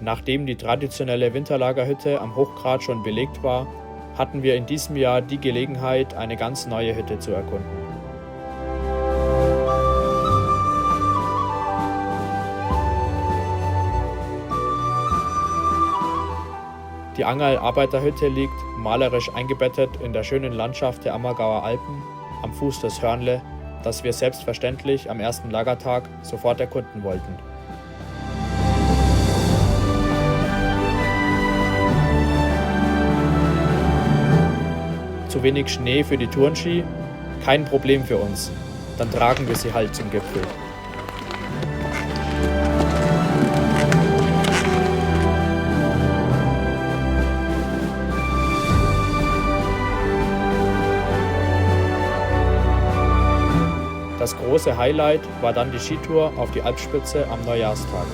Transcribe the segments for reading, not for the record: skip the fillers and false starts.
Nachdem die traditionelle Winterlagerhütte am Hochgrat schon belegt war, hatten wir in diesem Jahr die Gelegenheit, eine ganz neue Hütte zu erkunden. Die Angel-Arbeiterhütte liegt, malerisch eingebettet in der schönen Landschaft der Ammergauer Alpen, am Fuß des Hörnle, das wir selbstverständlich am ersten Lagertag sofort erkunden wollten. Zu wenig Schnee für die Tourenski? Kein Problem für uns. Dann tragen wir sie halt zum Gipfel. Das große Highlight war dann die Skitour auf die Alpspitze am Neujahrstag.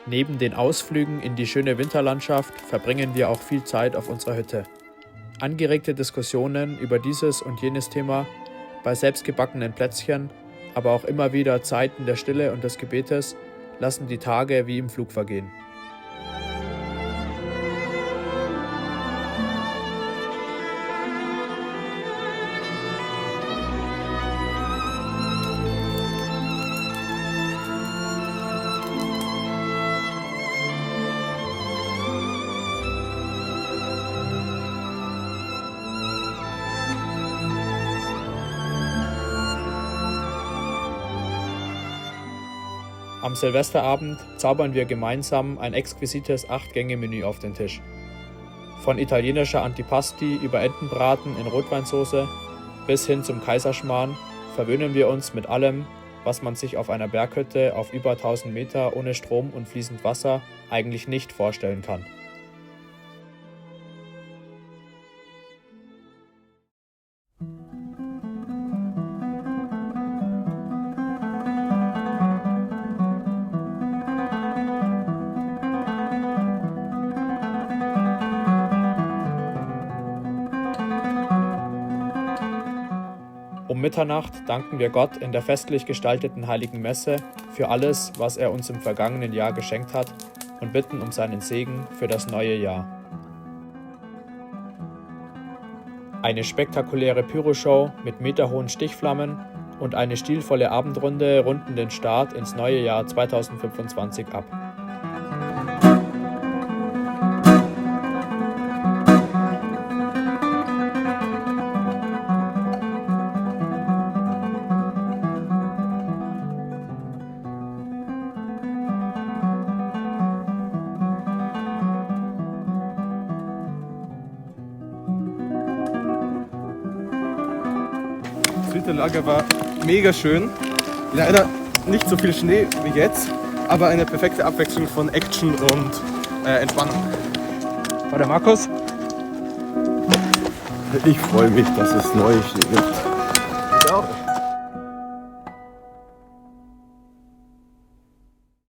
Neben den Ausflügen in die schöne Winterlandschaft verbringen wir auch viel Zeit auf unserer Hütte. Angeregte Diskussionen über dieses und jenes Thema, bei selbstgebackenen Plätzchen, aber auch immer wieder Zeiten der Stille und des Gebetes lassen die Tage wie im Flug vergehen. Am Silvesterabend zaubern wir gemeinsam ein exquisites 8-Gänge-Menü auf den Tisch. Von italienischer Antipasti über Entenbraten in Rotweinsauce bis hin zum Kaiserschmarrn verwöhnen wir uns mit allem, was man sich auf einer Berghütte auf über 1000 Meter ohne Strom und fließend Wasser eigentlich nicht vorstellen kann. Um Mitternacht danken wir Gott in der festlich gestalteten Heiligen Messe für alles, was er uns im vergangenen Jahr geschenkt hat und bitten um seinen Segen für das neue Jahr. Eine spektakuläre Pyroshow mit meterhohen Stichflammen und eine stilvolle Abendrunde runden den Start ins neue Jahr 2025 ab. Das Winterlager war mega schön. Leider nicht so viel Schnee wie jetzt, aber eine perfekte Abwechslung von Action und Entspannung. War der Markus? Ich freue mich, dass es neue Schnee gibt.